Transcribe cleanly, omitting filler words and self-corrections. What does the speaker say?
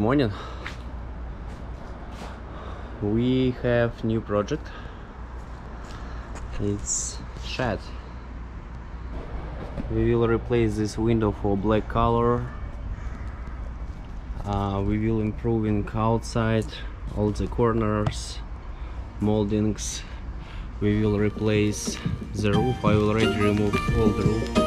morning. We have new project. It's shed. We will replace this window for black color. We will improving outside all the corners, moldings. We will replace the roof. I already removed all the roof.